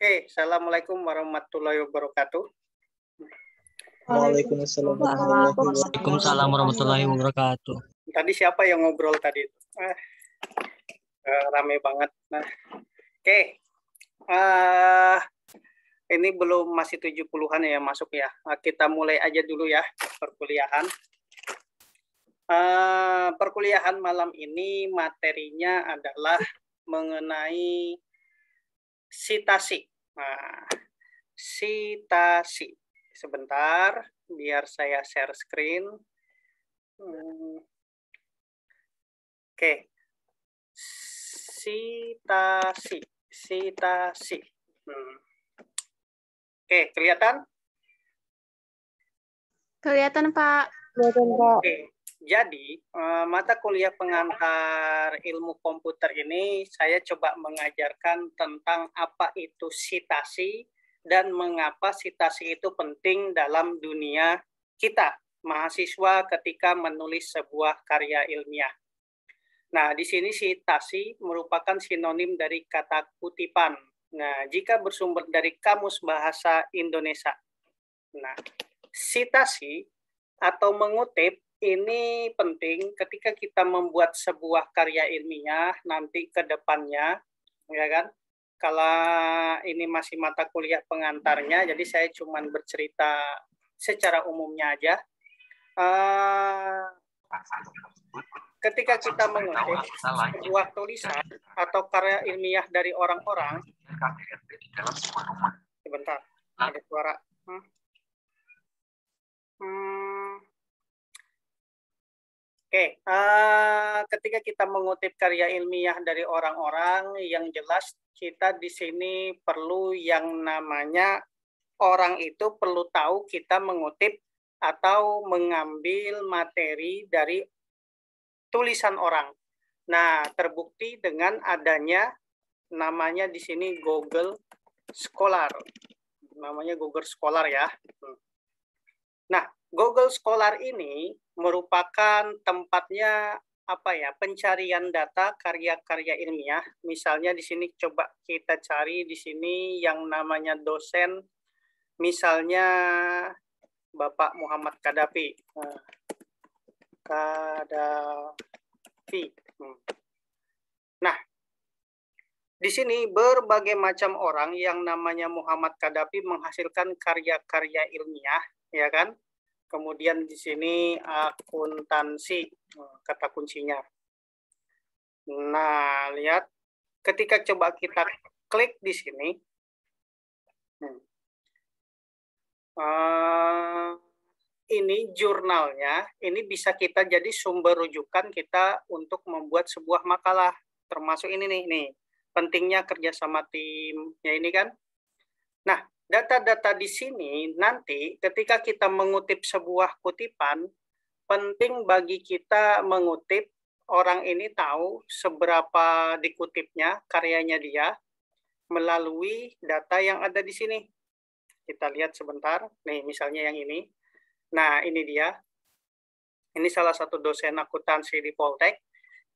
Oke, assalamualaikum warahmatullahi wabarakatuh. Waalaikumsalam Waalaikumsalam warahmatullahi wabarakatuh. Tadi siapa yang ngobrol tadi? Rame banget. Nah, oke. Ini belum masih 70-an ya masuk ya. Kita mulai aja dulu ya perkuliahan. Perkuliahan malam ini materinya adalah mengenai sitasi. Nah, sitasi. Sebentar, biar saya share screen. Oke. Sitasi. Oke, kelihatan? Kelihatan, Pak. Oke. Jadi, mata kuliah pengantar ilmu komputer ini saya coba mengajarkan tentang apa itu sitasi dan mengapa sitasi itu penting dalam dunia kita, mahasiswa ketika menulis sebuah karya ilmiah. Nah, di sini sitasi merupakan sinonim dari kata kutipan. Nah, jika bersumber dari Kamus Bahasa Indonesia. Nah, sitasi atau mengutip ini penting ketika kita membuat sebuah karya ilmiah nanti ke depannya, ya kan? Kalau ini masih mata kuliah pengantarnya, jadi saya cuma bercerita secara umumnya aja. Ketika kita mengutip sebuah tulisan atau karya ilmiah dari orang-orang, sebentar, ada suara. Oke, ketika kita mengutip karya ilmiah dari orang-orang, yang jelas kita di sini perlu yang namanya orang itu perlu tahu kita mengutip atau mengambil materi dari tulisan orang. Nah, terbukti dengan adanya namanya di sini Google Scholar. Namanya Google Scholar ya. Nah, Google Scholar ini merupakan tempatnya pencarian data karya-karya ilmiah. Misalnya di sini coba kita cari di sini yang namanya dosen, misalnya Bapak Muhammad Qaddafi. Nah, di sini berbagai macam orang yang namanya Muhammad Qaddafi menghasilkan karya-karya ilmiah, ya kan? Kemudian di sini akuntansi, kata kuncinya. Nah, lihat ketika coba kita klik di sini, ini jurnalnya, ini bisa kita jadi sumber rujukan kita untuk membuat sebuah makalah, termasuk ini nih, pentingnya kerjasama tim, ya ini kan. Nah, data-data di sini nanti ketika kita mengutip sebuah kutipan, penting bagi kita mengutip orang ini tahu seberapa dikutipnya karyanya dia melalui data yang ada di sini. Kita lihat sebentar, nih misalnya yang ini. Nah, ini dia. Ini salah satu dosen akuntansi di Poltek.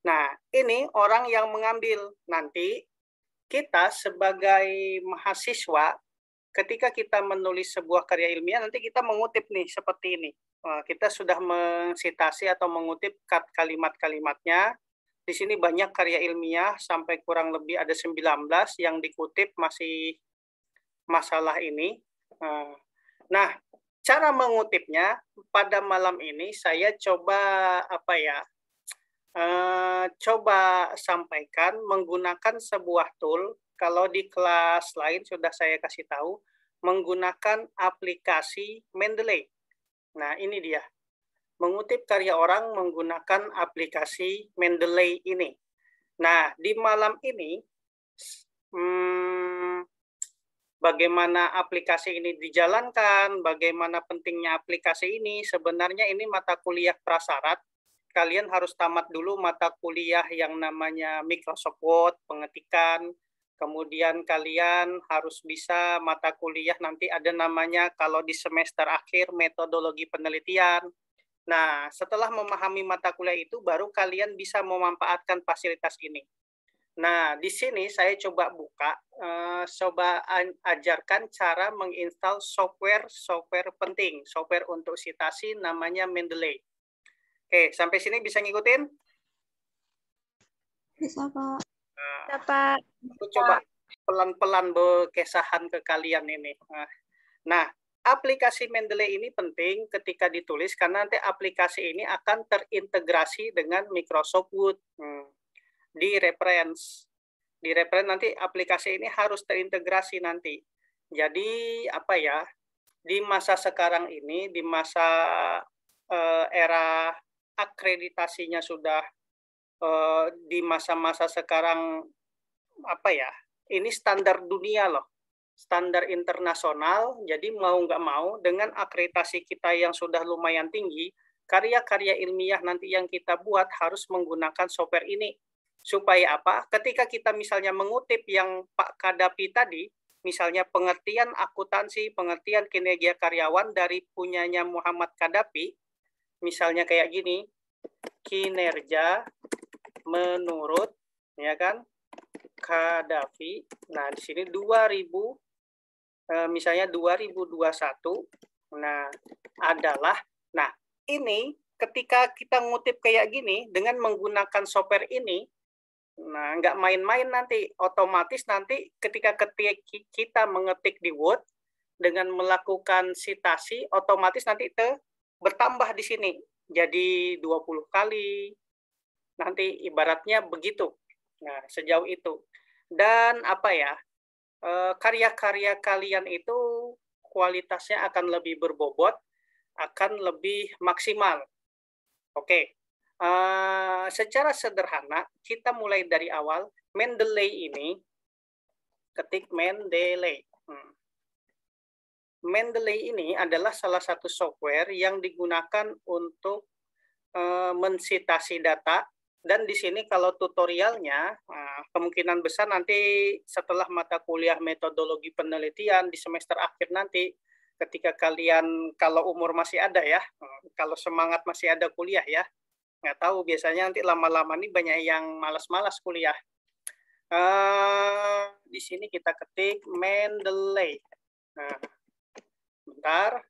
Nah, ini orang yang mengambil. Nanti kita sebagai mahasiswa ketika kita menulis sebuah karya ilmiah, nanti kita mengutip nih seperti ini. Kita sudah mensitasi atau mengutip kalimat-kalimatnya. Di sini banyak karya ilmiah, sampai kurang lebih ada 19 yang dikutip masih masalah ini. Nah, cara mengutipnya pada malam ini saya coba coba sampaikan menggunakan sebuah tool. Kalau di kelas lain sudah saya kasih tahu, menggunakan aplikasi Mendeley. Nah, ini dia. Mengutip karya orang menggunakan aplikasi Mendeley ini. Nah, di malam ini, bagaimana aplikasi ini dijalankan, bagaimana pentingnya aplikasi ini, sebenarnya ini mata kuliah prasyarat. Kalian harus tamat dulu mata kuliah yang namanya Microsoft Word, pengetikan. Kemudian kalian harus bisa mata kuliah nanti ada namanya kalau di semester akhir metodologi penelitian. Nah, setelah memahami mata kuliah itu baru kalian bisa memanfaatkan fasilitas ini. Nah, di sini saya coba buka, coba ajarkan cara menginstal software penting, software untuk citasi namanya Mendeley. Oke, sampai sini bisa ngikutin? Bisa, Pak. Nah, Bisa, Pak. aku coba pelan-pelan berkesahan ke kalian ini. Nah, aplikasi Mendeley ini penting ketika ditulis karena nanti aplikasi ini akan terintegrasi dengan Microsoft Word. Di reference nanti aplikasi ini harus terintegrasi nanti. Jadi apa ya, di masa sekarang ini, di masa era akreditasinya sudah di masa-masa sekarang, apa ya, ini standar dunia loh, standar internasional. Jadi mau nggak mau dengan akreditasi kita yang sudah lumayan tinggi, karya-karya ilmiah nanti yang kita buat harus menggunakan software ini. Supaya apa? Ketika kita misalnya mengutip yang Pak Kadapi tadi, misalnya pengertian akuntansi, pengertian kinerja karyawan dari punyanya Muhammad Kadapi, misalnya kayak gini, kinerja menurut, ya kan, Kadapi. Nah, di sini 2000, misalnya 2021, nah, adalah, nah, ini ketika kita ngutip kayak gini, dengan menggunakan software ini, nah, nggak main-main nanti, otomatis nanti ketika kita mengetik di Word, dengan melakukan citasi, otomatis nanti bertambah di sini, jadi 20 kali, nanti ibaratnya begitu. Nah, sejauh itu. Dan apa ya, karya-karya kalian itu kualitasnya akan lebih berbobot, akan lebih maksimal. Oke. Secara sederhana, kita mulai dari awal. Mendeley ini, ketik Mendeley. Mendeley ini adalah salah satu software yang digunakan untuk mensitasi data. Dan di sini kalau tutorialnya, kemungkinan besar nanti setelah mata kuliah metodologi penelitian di semester akhir nanti, ketika kalian, kalau umur masih ada ya, kalau semangat masih ada kuliah ya, nggak tahu, biasanya nanti lama-lama nih banyak yang malas-malas kuliah. Di sini kita ketik Mendeley. Nah, bentar.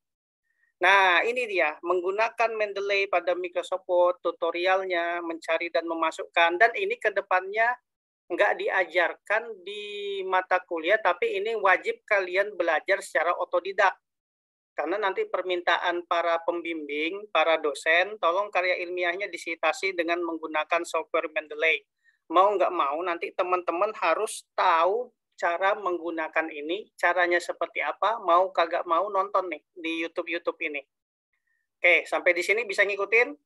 Nah, ini dia, menggunakan Mendeley pada Microsoft Word, tutorialnya, mencari dan memasukkan. Dan ini ke depannya nggak diajarkan di mata kuliah, tapi ini wajib kalian belajar secara otodidak. Karena nanti permintaan para pembimbing, para dosen, tolong karya ilmiahnya disitasi dengan menggunakan software Mendeley. Mau nggak mau, nanti teman-teman harus tahu cara menggunakan ini, caranya seperti apa, mau kagak mau nonton nih di YouTube ini. Oke, sampai di sini bisa ngikutin?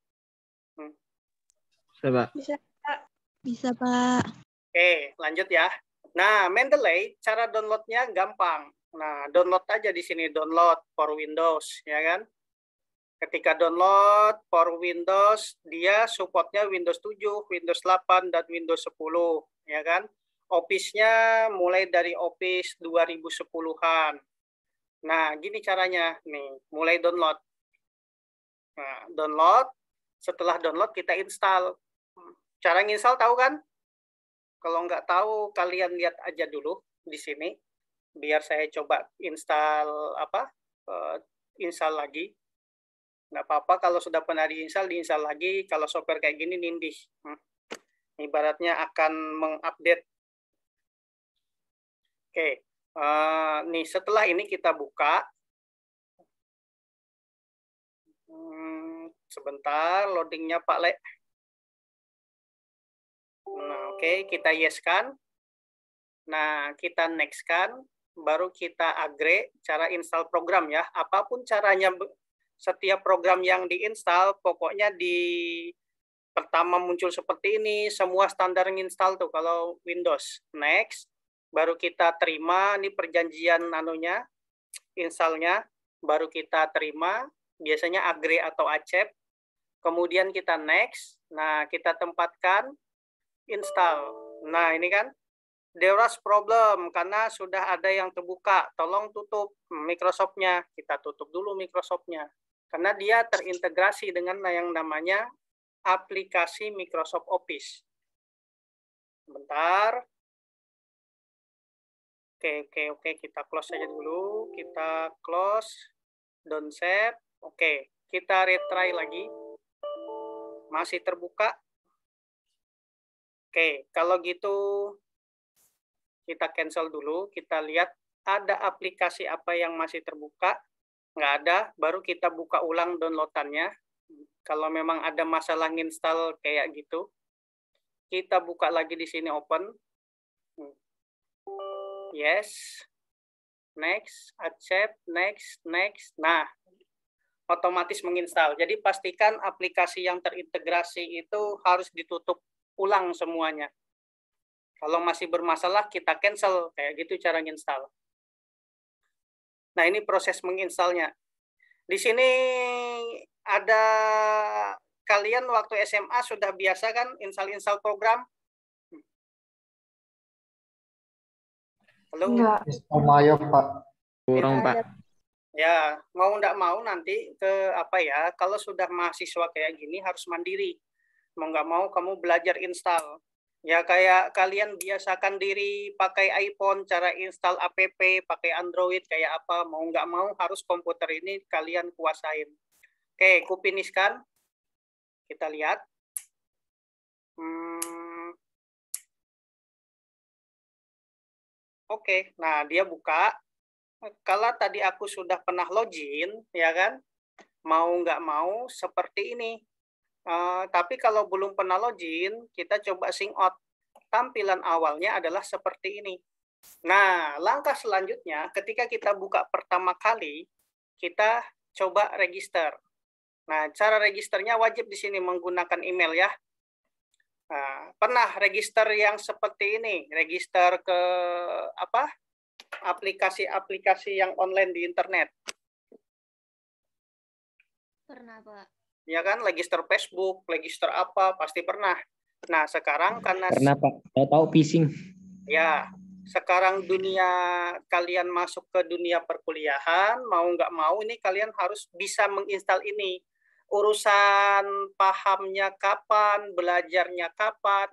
Bisa, Pak. Bisa, Pak. Bisa, Pak. Oke, lanjut ya. Nah, Mendeley, cara downloadnya gampang. Nah, download aja di sini, download for Windows, ya kan? Ketika download for Windows, dia supportnya Windows 7, Windows 8, dan Windows 10, ya kan? Office-nya mulai dari Office 2010-an. Nah, gini caranya, nih, mulai download. Nah, download, setelah download kita install. Cara nginstal tahu kan? Kalau nggak tahu, kalian lihat aja dulu di sini. Biar saya coba install install lagi. Nggak apa-apa kalau sudah pernah diinstal lagi. Kalau software kayak gini nindih. Ibaratnya akan mengupdate. Oke, nih setelah ini kita buka. Sebentar, loadingnya Pak Le. Nah, oke, kita yes kan. Nah, kita next kan. Baru kita agree cara install program ya. Apapun caranya, setiap program yang diinstal, pokoknya di pertama muncul seperti ini, semua standar install tuh kalau Windows. Next, baru kita terima, ini perjanjian anunya, installnya, baru kita terima, biasanya agree atau accept. Kemudian kita next, nah kita tempatkan install. Nah ini kan, there was problem karena sudah ada yang terbuka. Tolong tutup Microsoft-nya. Kita tutup dulu Microsoft-nya. Karena dia terintegrasi dengan yang namanya aplikasi Microsoft Office. Sebentar. Oke, kita close aja dulu. Kita close, don't save. Oke, kita retry lagi. Masih terbuka. Oke, kalau gitu kita cancel dulu. Kita lihat ada aplikasi apa yang masih terbuka. Nggak ada, baru kita buka ulang downloadannya. Kalau memang ada masalah install kayak gitu, kita buka lagi di sini open. Yes. Next, accept, next. Nah, otomatis menginstal. Jadi pastikan aplikasi yang terintegrasi itu harus ditutup ulang semuanya. Kalau masih bermasalah, kita cancel. Kayak gitu cara nginstal. Nah, ini proses menginstalnya. Di sini ada kalian waktu SMA sudah biasa kan install program? Halo? Enggak. Maya, Pak. Kurang, Pak. Ya, mau enggak mau nanti kalau sudah mahasiswa kayak gini harus mandiri. Mau enggak mau kamu belajar install. Ya kayak kalian biasakan diri pakai iPhone, cara install app, pakai Android kayak apa. Mau enggak mau harus komputer ini kalian kuasain. Oke, kupiniskan. Kita lihat. Oke, nah dia buka. Kalau tadi aku sudah pernah login, ya kan? Mau nggak mau seperti ini. Tapi kalau belum pernah login, kita coba sign out. Tampilan awalnya adalah seperti ini. Nah, langkah selanjutnya ketika kita buka pertama kali, kita coba register. Nah, cara registernya wajib di sini menggunakan email ya. Nah, pernah register yang seperti ini, register ke aplikasi-aplikasi yang online di internet. Pernah, Pak. Ya kan, register Facebook, register apa, pasti pernah. Nah, sekarang karena... Pernah, Pak. Saya tahu phishing. Ya, sekarang kalian masuk ke dunia perkuliahan, mau nggak mau ini kalian harus bisa menginstal ini. Urusan pahamnya kapan, belajarnya kapan,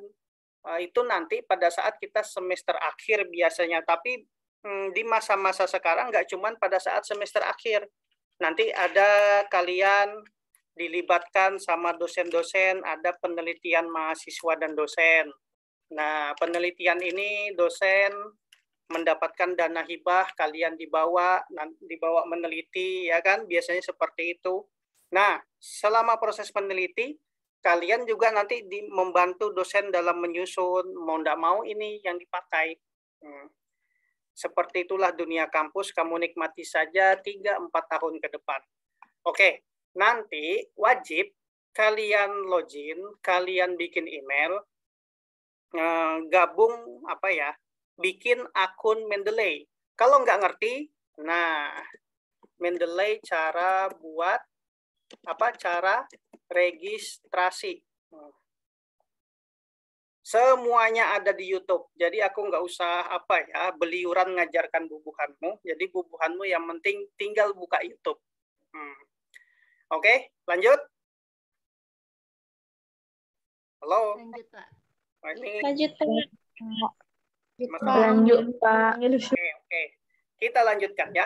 itu nanti pada saat kita semester akhir biasanya. Tapi di masa-masa sekarang nggak cuma pada saat semester akhir. Nanti ada kalian dilibatkan sama dosen-dosen, ada penelitian mahasiswa dan dosen. Nah, penelitian ini dosen mendapatkan dana hibah, kalian dibawa meneliti, ya kan? Biasanya seperti itu. Nah, selama proses meneliti, kalian juga nanti membantu dosen dalam menyusun, mau nggak mau ini yang dipakai. Seperti itulah dunia kampus, kamu nikmati saja 3-4 tahun ke depan. Oke, nanti wajib kalian login, kalian bikin email, gabung bikin akun Mendeley. Kalau nggak ngerti, nah Mendeley cara buat cara registrasi. Semuanya ada di YouTube. Jadi aku nggak usah beliuran ngajarkan bubuhanmu. Jadi bubuhanmu yang penting tinggal buka YouTube. Oke, lanjut. Halo. Lanjut, Pak. Lanjut, Pak. Lanjut, Pak. Oke. Kita lanjutkan ya.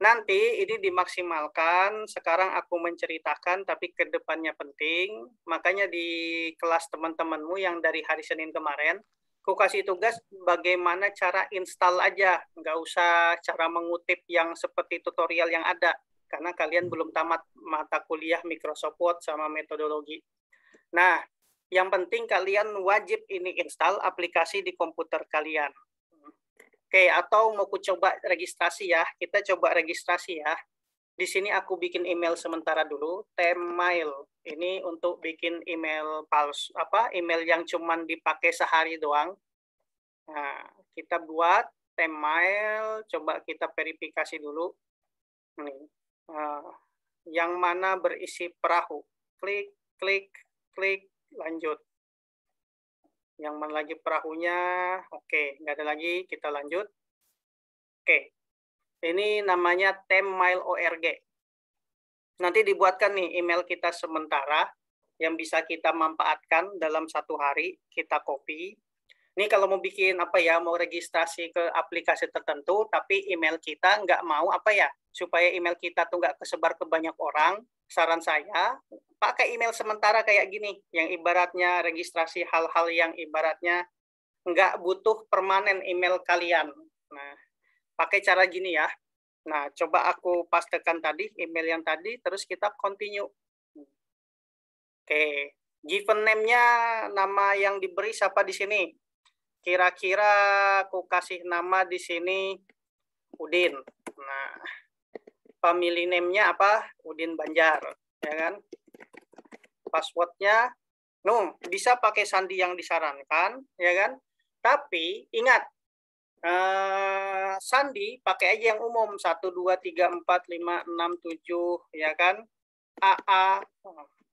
Nanti ini dimaksimalkan, sekarang aku menceritakan, tapi ke depannya penting. Makanya di kelas teman-temanmu yang dari hari Senin kemarin, aku kasih tugas bagaimana cara install aja. Nggak usah cara mengutip yang seperti tutorial yang ada. Karena kalian belum tamat mata kuliah Microsoft Word sama metodologi. Nah, yang penting kalian wajib ini install aplikasi di komputer kalian. Oke, atau mau ku coba registrasi ya. Kita coba registrasi ya. Di sini aku bikin email sementara dulu, Tmail. Ini untuk bikin email palsu, email yang cuman dipakai sehari doang. Nah, kita buat Tmail, coba kita verifikasi dulu. Nih, yang mana berisi perahu. Klik, lanjut. Yang mana lagi perahunya, oke, nggak ada lagi, kita lanjut. Oke, ini namanya Tmail.org. Nanti dibuatkan nih email kita sementara yang bisa kita manfaatkan dalam 1 hari, kita copy. Ini kalau mau bikin apa ya, mau registrasi ke aplikasi tertentu, tapi email kita nggak mau apa ya, supaya email kita tuh nggak kesebar ke banyak orang, saran saya pakai email sementara kayak gini, yang ibaratnya registrasi hal-hal yang ibaratnya nggak butuh permanen email kalian. Nah, pakai cara gini ya. Nah, coba aku pastekan tadi email yang tadi, terus kita continue. Oke, given name-nya nama yang diberi siapa di sini? Kira-kira aku kasih nama di sini Udin. Nah, family name-nya apa? Udin Banjar, ya kan? Password-nya, bisa pakai sandi yang disarankan, ya kan? Tapi ingat, sandi pakai aja yang umum 1, 2, 3, 4, 5, 6, 7, ya kan? AA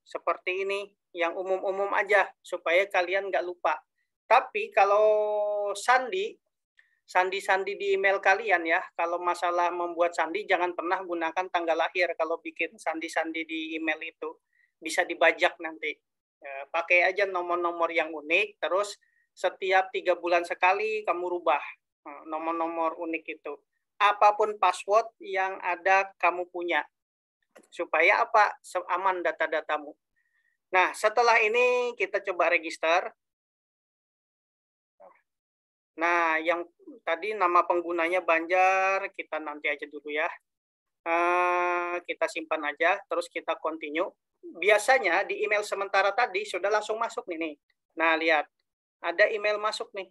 seperti ini, yang umum-umum aja supaya kalian nggak lupa. Tapi kalau sandi di email kalian ya, kalau masalah membuat sandi jangan pernah gunakan tanggal lahir kalau bikin sandi-sandi di email itu, bisa dibajak nanti. Ya, pakai aja nomor-nomor yang unik, terus setiap 3 bulan sekali kamu rubah nomor-nomor unik itu. Apapun password yang ada kamu punya. Supaya apa? Aman data-datamu. Nah, setelah ini kita coba register. Nah, yang tadi nama penggunanya Banjar, kita nanti aja dulu ya. Kita simpan aja, terus kita continue. Biasanya di email sementara tadi sudah langsung masuk nih. Nah, lihat. Ada email masuk nih.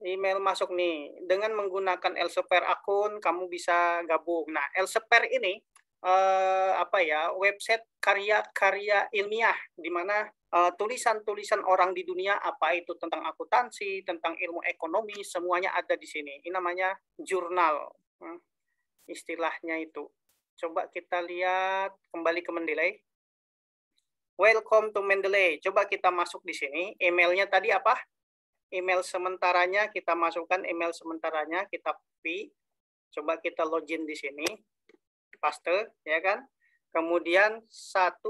Email masuk nih. Dengan menggunakan Elsevier akun, kamu bisa gabung. Nah, Elsevier ini website karya-karya ilmiah, di mana tulisan-tulisan orang di dunia, apa itu tentang akuntansi, tentang ilmu ekonomi, semuanya ada di sini. Ini namanya jurnal, istilahnya itu. Coba kita lihat kembali ke Mendeley. Welcome to Mendeley. Coba kita masuk di sini. Emailnya tadi apa? Email sementaranya kita masukkan, email sementaranya kita copy. Coba kita login di sini. Paste, ya kan? Kemudian 1,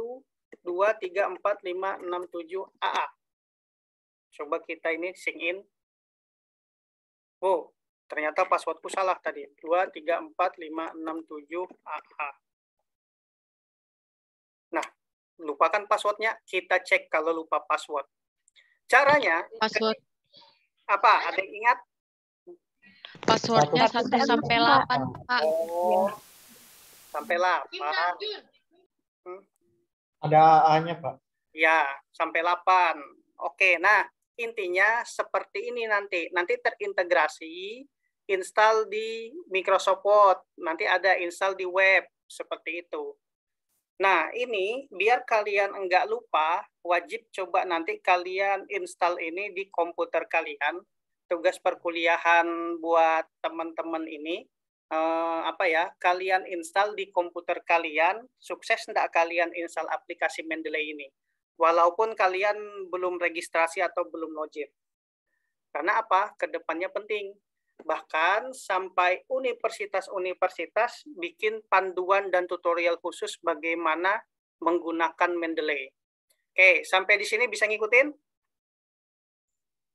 2, 3, 4, 5, 6, 7, AA. Coba kita ini sign in. Oh, ternyata passwordku salah tadi. 2, 3, 4, 5, 6, 7, AA. Nah, lupakan passwordnya. Kita cek kalau lupa password. Caranya, Password. Apa? Ada yang ingat? Passwordnya 1 sampai 8, Pak. Oh, sampai 8. Ada A-nya, Pak. Ya, sampai 8. Oke, nah intinya seperti ini nanti. Nanti terintegrasi, install di Microsoft Word, nanti ada install di web, seperti itu. Nah, ini biar kalian enggak lupa, wajib coba nanti kalian install ini di komputer kalian. Tugas perkuliahan buat teman-teman ini, kalian install di komputer kalian. Sukses enggak kalian install aplikasi Mendeley ini? Walaupun kalian belum registrasi atau belum login. Karena apa? Kedepannya penting. Bahkan sampai universitas-universitas bikin panduan dan tutorial khusus bagaimana menggunakan Mendeley. Oke, sampai di sini bisa ngikutin?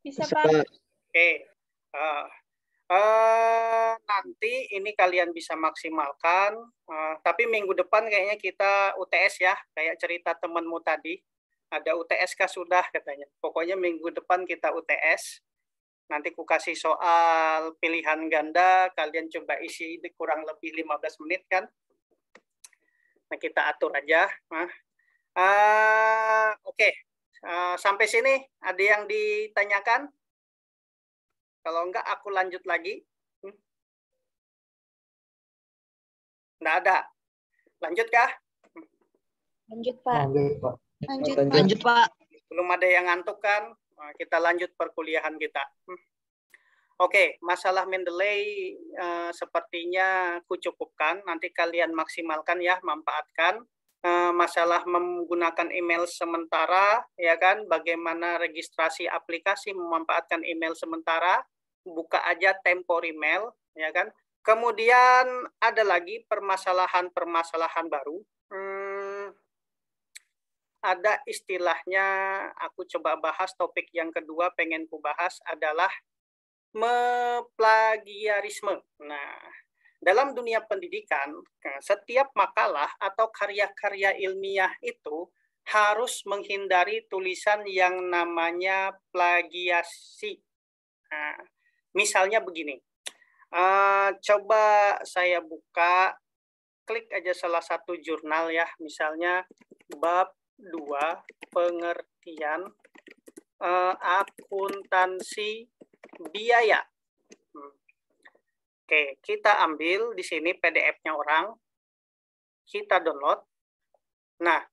Bisa, Pak. Oke. Nanti ini kalian bisa maksimalkan, tapi minggu depan kayaknya kita UTS ya, kayak cerita temanmu tadi. Ada UTS kah sudah katanya. Pokoknya minggu depan kita UTS. Nanti ku kasih soal pilihan ganda, kalian coba isi kurang lebih 15 menit kan. Nah, kita atur aja. Oke. Sampai sini ada yang ditanyakan? Kalau enggak aku lanjut lagi. Enggak ada. Lanjut kah? Lanjut, Pak. Lanjut, Pak. Lanjut, Pak. Belum ada yang ngantuk kan? Kita lanjut perkuliahan kita. Oke, masalah Mendeley sepertinya ku cukupkan. Nanti kalian maksimalkan ya, manfaatkan. Masalah menggunakan email sementara, ya kan? Bagaimana registrasi aplikasi memanfaatkan email sementara? Buka aja temporary mail, ya kan? Kemudian ada lagi permasalahan-permasalahan baru. ada istilahnya, aku coba bahas topik yang kedua pengen ku bahas adalah plagiarisme. Nah, dalam dunia pendidikan, setiap makalah atau karya-karya ilmiah itu harus menghindari tulisan yang namanya plagiasi. Nah, misalnya begini, coba saya buka, klik aja salah satu jurnal ya, misalnya bab 2 pengertian akuntansi biaya. Oke, kita ambil di sini PDF-nya orang, kita download. Nah,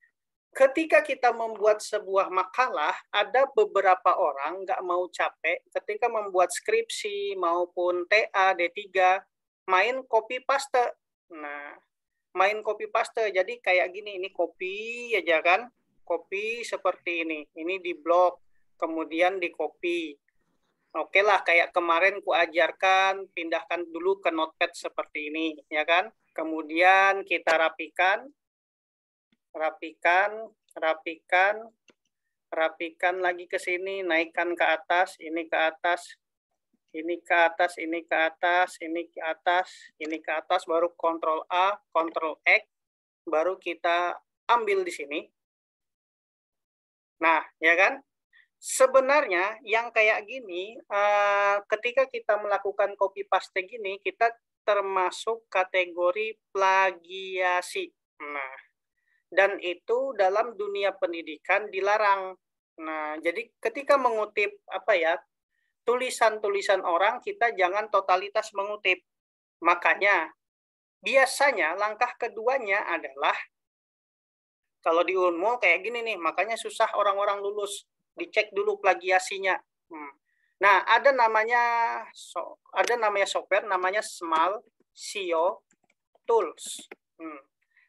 ketika kita membuat sebuah makalah, ada beberapa orang nggak mau capek ketika membuat skripsi maupun TA, D3, main copy paste. Nah, main copy paste, jadi kayak gini, ini copy aja kan, copy seperti ini di blok, kemudian di copy. Oke lah, kayak kemarin ku ajarkan, pindahkan dulu ke notepad seperti ini, ya kan? Kemudian kita rapikan lagi ke sini, naikkan ke atas, ini ke atas, ini ke atas, ini ke atas, ini ke atas, ini ke atas, baru Ctrl A, Ctrl X, baru kita ambil di sini. Nah, ya kan? Sebenarnya yang kayak gini, ketika kita melakukan copy paste gini, kita termasuk kategori plagiasi. Nah, dan itu dalam dunia pendidikan dilarang. Nah, jadi ketika mengutip tulisan-tulisan orang, kita jangan totalitas mengutip. Makanya biasanya langkah keduanya adalah kalau di Unmul kayak gini nih, makanya susah orang-orang lulus, dicek dulu plagiasinya. Nah, ada namanya software namanya Small SEO Tools.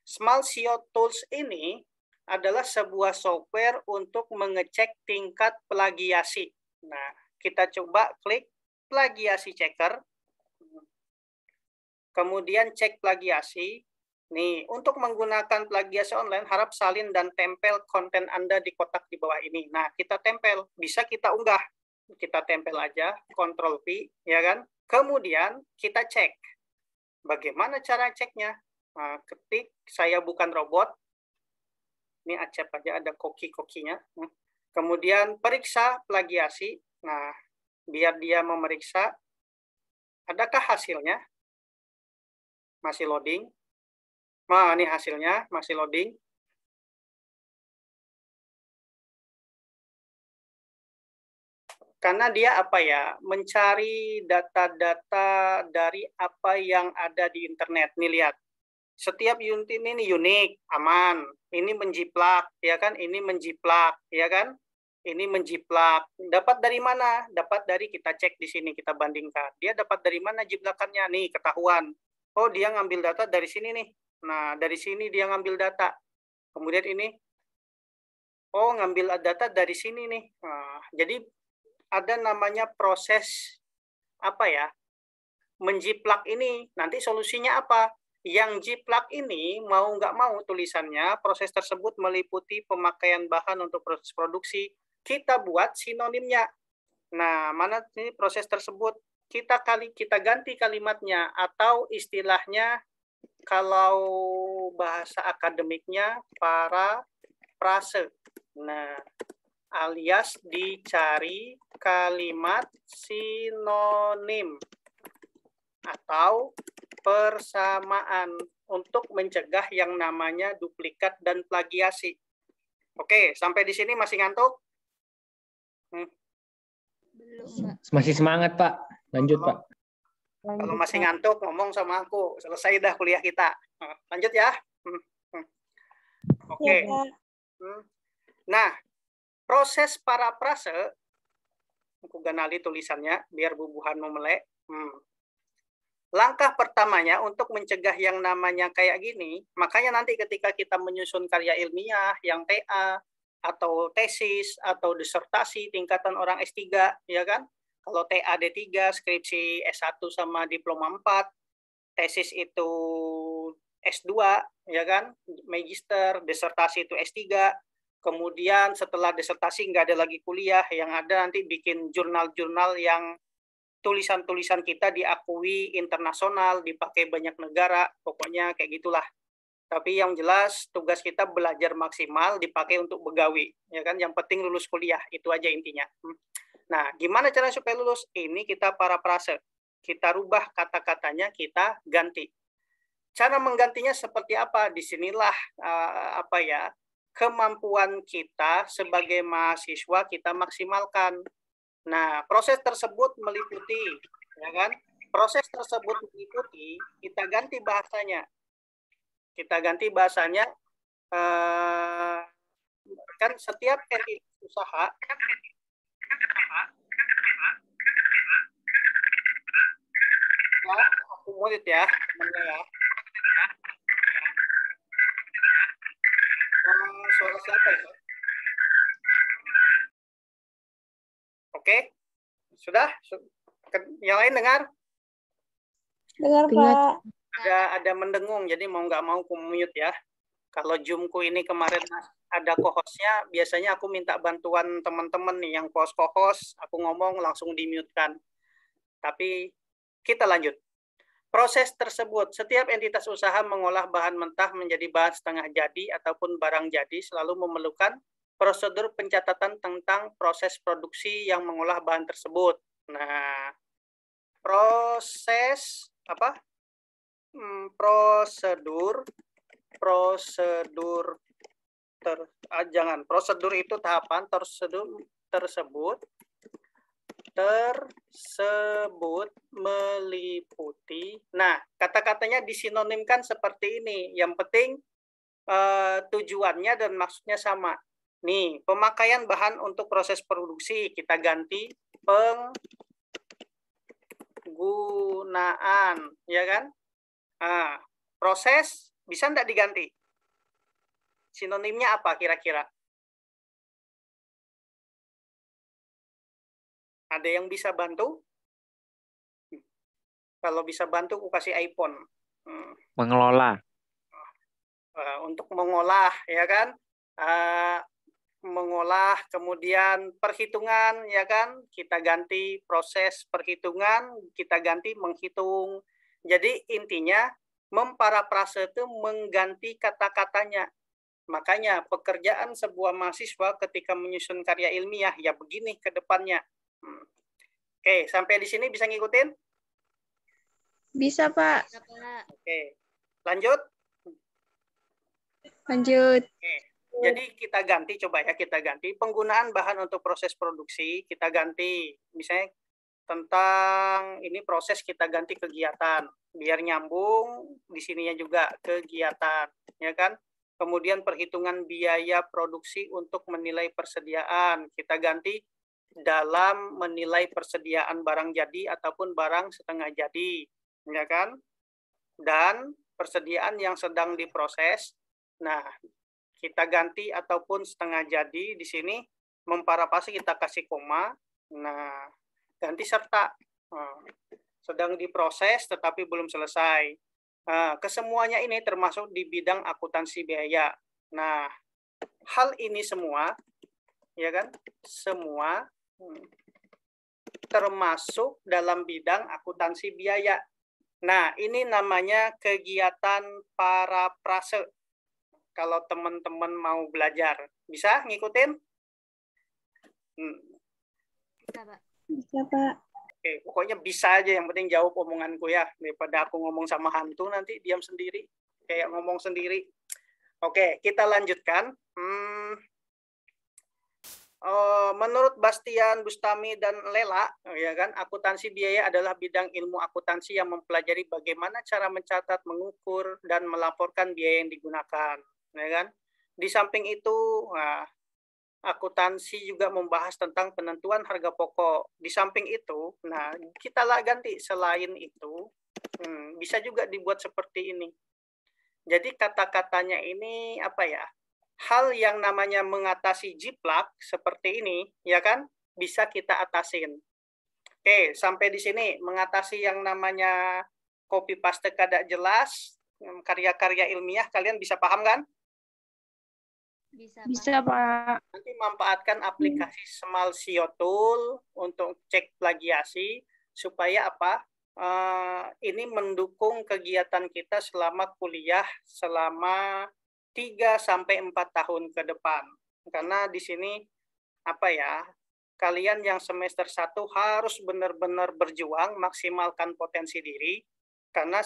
Small SEO Tools ini adalah sebuah software untuk mengecek tingkat plagiasi. Nah, kita coba klik plagiasi checker. Kemudian cek plagiasi. Nih, untuk menggunakan plagiasi online, harap salin dan tempel konten Anda di kotak di bawah ini. Nah, kita tempel. Bisa kita unggah. Kita tempel aja, Ctrl V, ya kan? Kemudian kita cek. Bagaimana cara ceknya? Nah, ketik, saya bukan robot. Ini acep aja, ada koki-kokinya. Kemudian periksa plagiasi. Nah, biar dia memeriksa. Adakah hasilnya? Masih loading. Nah, ini hasilnya, masih loading. Karena dia mencari data-data dari apa yang ada di internet. Nih lihat, setiap unit ini unik, aman. Ini menjiplak, ya kan? Ini menjiplak, ya kan? Ini menjiplak. Dapat dari mana? Dapat dari kita cek di sini, kita bandingkan. Dia dapat dari mana jiplakannya? Nih, ketahuan. Oh, dia ngambil data dari sini nih. Nah, dari sini dia ngambil data. Kemudian ini, oh ngambil data dari sini nih. Nah, jadi ada namanya proses menjiplak ini. Nanti solusinya apa? Yang jiplak ini mau nggak mau tulisannya, proses tersebut meliputi pemakaian bahan untuk proses produksi. Kita buat sinonimnya. Nah, mana ini proses tersebut? Kita ganti kalimatnya, atau istilahnya kalau bahasa akademiknya parafrase. Nah, alias dicari kalimat sinonim atau persamaan untuk mencegah yang namanya duplikat dan plagiasi. Oke, sampai di sini masih ngantuk? Belum, Pak. Masih semangat, Pak. Lanjut, Pak. Kalau masih ngantuk, ngomong sama aku. Selesai dah kuliah kita. Lanjut ya. Oke. Nah, proses parafrase, aku ganali tulisannya biar bubuhan memelek. Langkah pertamanya untuk mencegah yang namanya kayak gini, makanya nanti ketika kita menyusun karya ilmiah yang TA atau tesis atau disertasi tingkatan orang S3, ya kan? Kalau TA D3, skripsi S1 sama diploma 4, tesis itu S2, ya kan? Magister, disertasi itu S3. Kemudian setelah disertasi nggak ada lagi kuliah, yang ada nanti bikin jurnal-jurnal yang tulisan-tulisan kita diakui internasional, dipakai banyak negara, pokoknya kayak gitulah. Tapi yang jelas tugas kita belajar maksimal, dipakai untuk begawi, ya kan? Yang penting lulus kuliah, itu aja intinya. Nah, gimana cara supaya lulus? Ini kita parafrase. Kita rubah kata-katanya, kita ganti. Cara menggantinya seperti apa? Disinilah kemampuan kita sebagai mahasiswa kita maksimalkan. Nah, proses tersebut meliputi, ya kan? Proses tersebut meliputi, kita ganti bahasanya. Kita ganti bahasanya, kan setiap entitas usaha ya, aku murid ya, temennya ya. Suara siapa ya? Oke, sudah? Yang lain dengar? Dengar, Pak. Ada mendengung, jadi mau nggak mau aku mute ya. Kalau Zoom-ku ini kemarin ada co-hostnya, biasanya aku minta bantuan teman-teman nih yang co-host, aku ngomong langsung di-mute-kan. Tapi kita lanjut. Proses tersebut, setiap entitas usaha mengolah bahan mentah menjadi bahan setengah jadi ataupun barang jadi selalu memerlukan prosedur pencatatan tentang proses produksi yang mengolah bahan tersebut. Nah, prosedur itu tahapan tersebut meliputi. Nah, kata-katanya disinonimkan seperti ini. Yang penting tujuannya dan maksudnya sama. Nih, pemakaian bahan untuk proses produksi kita ganti penggunaan, ya kan? Proses bisa enggak diganti? Sinonimnya apa kira-kira? Ada yang bisa bantu? Kalau bisa bantu, aku kasih iPhone. Mengelola. Untuk mengolah, ya kan? Mengolah, kemudian perhitungan, ya kan? Kita ganti proses perhitungan, kita ganti menghitung. Jadi intinya memparafrase itu mengganti kata-katanya. Makanya pekerjaan sebuah mahasiswa ketika menyusun karya ilmiah ya begini ke depannya. Oke, sampai di sini bisa ngikutin? Bisa, Pak. Oke, lanjut. Lanjut. Oke. Jadi kita ganti, coba ya kita ganti penggunaan bahan untuk proses produksi, kita ganti misalnya tentang ini proses kita ganti kegiatan, biar nyambung di sininya juga kegiatan, ya kan? Kemudian perhitungan biaya produksi untuk menilai persediaan, kita ganti dalam menilai persediaan barang jadi ataupun barang setengah jadi, ya kan? Dan persediaan yang sedang diproses. Nah, kita ganti ataupun setengah jadi di sini memparafrase kita kasih koma. Nah, ganti serta. Sedang diproses tetapi belum selesai. Kesemuanya ini termasuk di bidang akuntansi biaya. Nah, hal ini semua, ya kan? Semua termasuk dalam bidang akuntansi biaya. Nah, ini namanya kegiatan parafrase. Kalau teman-teman mau belajar, bisa ngikutin? Bisa, Pak. Bisa, Pak. Oke, pokoknya bisa aja, yang penting jawab omonganku ya, daripada aku ngomong sama hantu nanti diam sendiri, kayak ngomong sendiri. Oke, kita lanjutkan. Menurut Bastian, Bustami, dan Lela, ya kan, akuntansi biaya adalah bidang ilmu akuntansi yang mempelajari bagaimana cara mencatat, mengukur, dan melaporkan biaya yang digunakan. Ya kan? Di samping itu, akuntansi juga membahas tentang penentuan harga pokok. Di samping itu, nah kita lah ganti selain itu, bisa juga dibuat seperti ini. Jadi kata-katanya ini apa ya? Hal yang namanya mengatasi jiplak seperti ini, ya kan? Bisa kita atasin. Oke, sampai di sini mengatasi yang namanya copy paste kada jelas, karya-karya ilmiah, kalian bisa paham kan? Bisa, Pak. Nanti manfaatkan aplikasi Smalsio Tool untuk cek plagiasi supaya apa? Ini mendukung kegiatan kita selama kuliah selama 3 sampai 4 tahun ke depan. Karena di sini apa ya? Kalian yang semester 1 harus benar-benar berjuang, maksimalkan potensi diri karena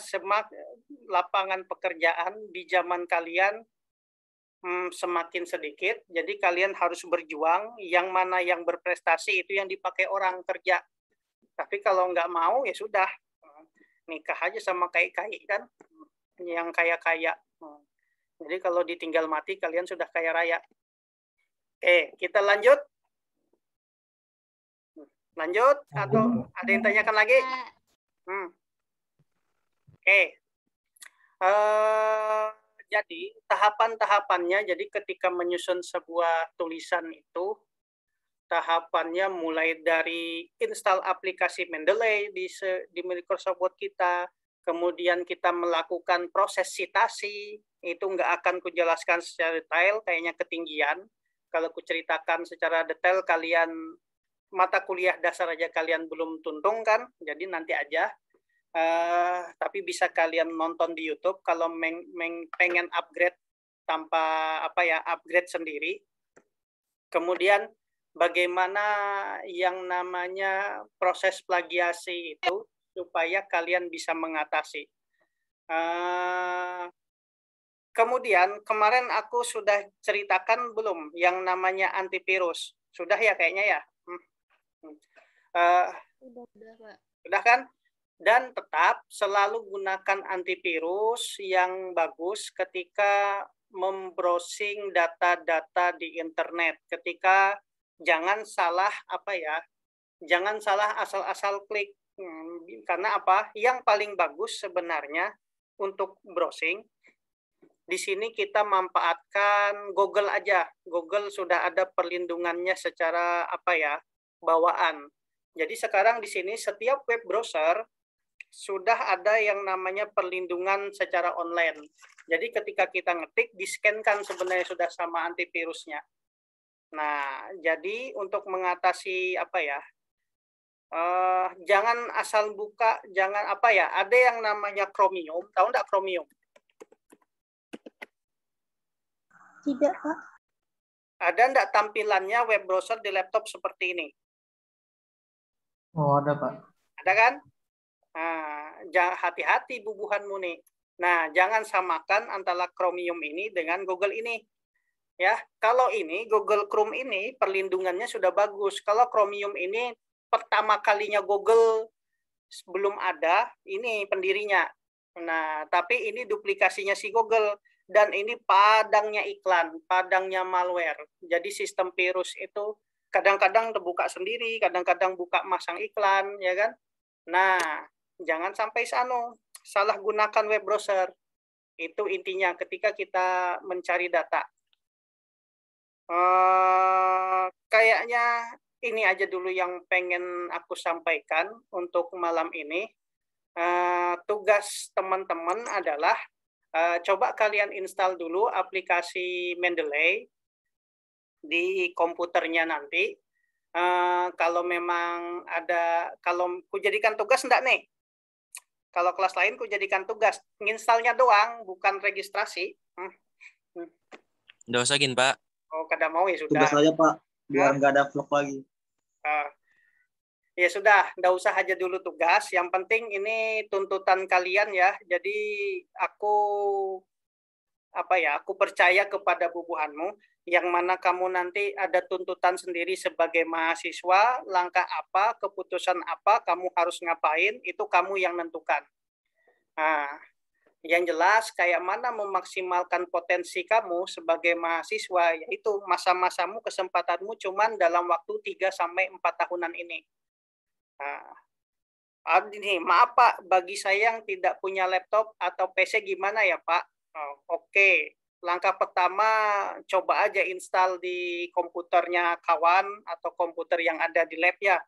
lapangan pekerjaan di zaman kalian semakin sedikit, jadi kalian harus berjuang, yang mana yang berprestasi itu yang dipakai orang kerja. Tapi kalau nggak mau, ya sudah, nikah aja sama kai-kai kan, yang kaya-kaya. Jadi kalau ditinggal mati, kalian sudah kaya raya. Oke, kita lanjut? Lanjut? Atau ada yang tanyakan lagi? Oke. Jadi tahapan-tahapannya, jadi ketika menyusun sebuah tulisan itu, tahapannya mulai dari install aplikasi Mendeley di Microsoft Word kita, kemudian kita melakukan proses citasi, itu nggak akan kujelaskan secara detail, kayaknya ketinggian. Kalau kuceritakan secara detail, kalian mata kuliah dasar aja kalian belum tuntung kan, jadi nanti aja. Tapi bisa kalian nonton di YouTube kalau pengen upgrade tanpa upgrade sendiri. Kemudian bagaimana yang namanya proses plagiasi itu supaya kalian bisa mengatasi. Kemudian kemarin aku sudah ceritakan belum yang namanya antivirus? Sudah ya kayaknya ya. Udah, Pak. Sudah kan? Dan tetap selalu gunakan antivirus yang bagus ketika membrowsing data-data di internet. Ketika jangan salah jangan salah asal-asal klik. Karena apa? Yang paling bagus sebenarnya untuk browsing, di sini kita manfaatkan Google aja. Google sudah ada perlindungannya secara bawaan. Jadi sekarang di sini setiap web browser sudah ada yang namanya perlindungan secara online. Jadi ketika kita ngetik, di-scan kan sebenarnya sudah sama antivirusnya. Nah, jadi untuk mengatasi jangan asal buka, jangan ada yang namanya Chromium. Tahu nggak Chromium? Tidak, Pak. Ada nggak tampilannya web browser di laptop seperti ini? Oh, ada, Pak. Ada kan? Nah, hati-hati bubuhanmu nih. Nah, jangan samakan antara Chromium ini dengan Google ini. Ya, kalau ini Google Chrome ini perlindungannya sudah bagus. Kalau Chromium ini pertama kalinya Google belum ada, ini pendirinya. Nah, tapi ini duplikasinya si Google dan ini padangnya iklan, padangnya malware. Jadi sistem virus itu kadang-kadang terbuka sendiri, kadang-kadang buka masang iklan, ya kan? Nah, jangan sampai salah gunakan web browser. Itu intinya ketika kita mencari data. Kayaknya ini aja dulu yang pengen aku sampaikan untuk malam ini. Tugas teman-teman adalah coba kalian install dulu aplikasi Mendeley di komputernya nanti. Kalau memang ada, kalau ku jadikan tugas enggak nih? Kalau kelas lain ku jadikan tugas, nginstalnya doang, bukan registrasi. Nggak usah gin, Pak. Oh, kada mau ya sudah. Tugas aja, Pak. Biar nggak ada vlog lagi. Ya sudah, nggak usah aja dulu tugas. Yang penting ini tuntutan kalian ya. Jadi aku aku percaya kepada bubuhanmu, yang mana kamu nanti ada tuntutan sendiri sebagai mahasiswa, langkah apa, keputusan apa, kamu harus ngapain, itu kamu yang nentukan. Nah, yang jelas kayak mana memaksimalkan potensi kamu sebagai mahasiswa, yaitu masa-masamu, kesempatanmu cuman dalam waktu 3-4 tahunan ini. Nah, ini maaf Pak, bagi saya yang tidak punya laptop atau PC gimana ya Pak? Oke. Langkah pertama, coba aja install di komputernya kawan atau komputer yang ada di lab ya.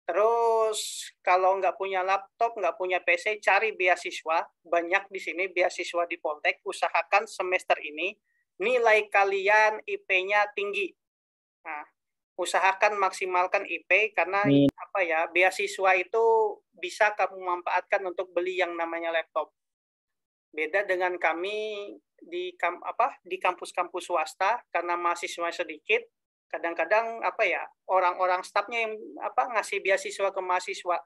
Terus kalau nggak punya laptop, nggak punya PC, cari beasiswa. Banyak di sini beasiswa di Poltek. Usahakan semester ini nilai kalian IP-nya tinggi. Nah, usahakan maksimalkan IP karena apa ya, beasiswa itu bisa kamu manfaatkan untuk beli yang namanya laptop. Beda dengan kami di kampus-kampus swasta, karena mahasiswa sedikit, kadang-kadang apa ya, orang-orang stafnya yang ngasih beasiswa ke mahasiswa.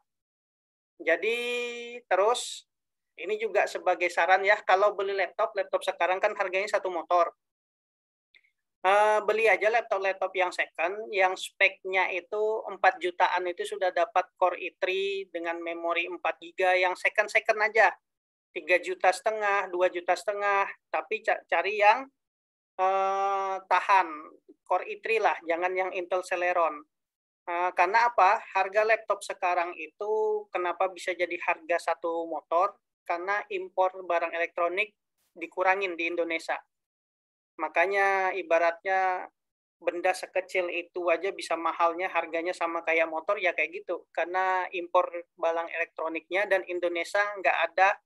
Jadi terus ini juga sebagai saran ya, kalau beli laptop sekarang kan harganya satu motor. Beli aja laptop yang second, yang speknya itu 4 jutaan itu sudah dapat Core i3 dengan memori 4 GB, yang second aja 3,5 juta, 2,5 juta, tapi cari yang tahan Core i3 lah, jangan yang Intel Celeron. Karena apa? Harga laptop sekarang itu kenapa bisa jadi harga satu motor? Karena impor barang elektronik dikurangin di Indonesia. Makanya ibaratnya benda sekecil itu aja bisa mahalnya, harganya sama kayak motor ya kayak gitu. Karena impor barang elektroniknya, dan Indonesia nggak ada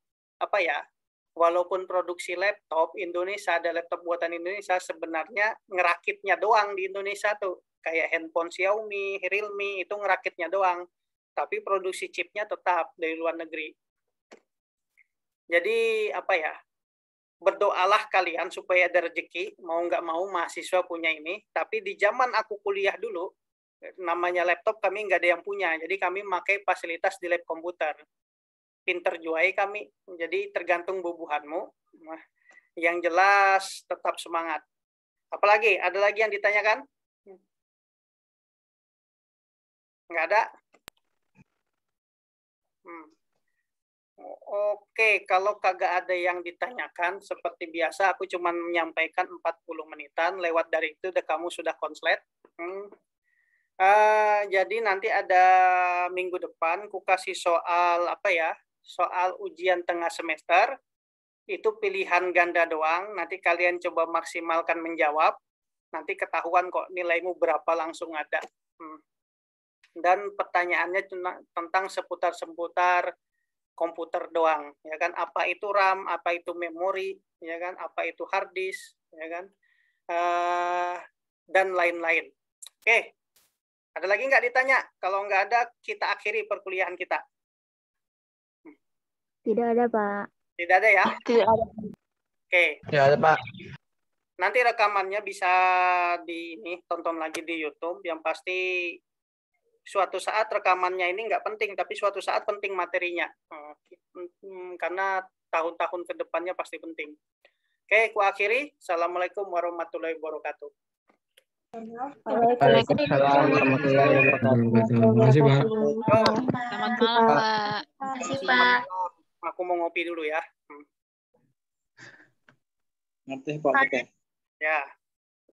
walaupun produksi laptop Indonesia, ada laptop buatan Indonesia, sebenarnya ngerakitnya doang di Indonesia tuh. Kayak handphone Xiaomi, Realme itu ngerakitnya doang. Tapi produksi chipnya tetap dari luar negeri. Jadi berdoalah kalian supaya ada rezeki, mau nggak mau mahasiswa punya ini. Tapi di zaman aku kuliah dulu, namanya laptop kami nggak ada yang punya, jadi kami pakai fasilitas di lab komputer. Pinter juai kami, jadi tergantung bubuhanmu. Nah, yang jelas tetap semangat. Apalagi, ada lagi yang ditanyakan? Nggak ada? Oke, kalau kagak ada yang ditanyakan, seperti biasa aku cuma menyampaikan 40 menitan, lewat dari itu kamu sudah konslet. Jadi nanti ada minggu depan ku kasih soal soal ujian tengah semester, itu pilihan ganda doang, nanti kalian coba maksimalkan menjawab, nanti ketahuan kok nilaimu berapa langsung ada. Dan pertanyaannya tentang seputar komputer doang, ya kan? Apa itu RAM, apa itu memori, ya kan? Apa itu hard disk, ya kan? Dan lain-lain. Oke, ada lagi nggak ditanya? Kalau nggak ada, kita akhiri perkuliahan kita. Tidak ada, Pak. Tidak ada ya? Tidak ada. Oke. Tidak ada, Pak. Nanti rekamannya bisa tonton lagi di YouTube. Yang pasti suatu saat rekamannya ini nggak penting, tapi suatu saat penting materinya. Karena tahun-tahun ke depannya pasti penting. Oke, ku akhiri. Assalamualaikum warahmatullahi wabarakatuh. Waalaikumsalam warahmatullahi wabarakatuh. Terima kasih, Pak. Selamat malam, Pak. Makasih, Pak. Aku mau ngopi dulu ya. Ngerti, Pak. Ya.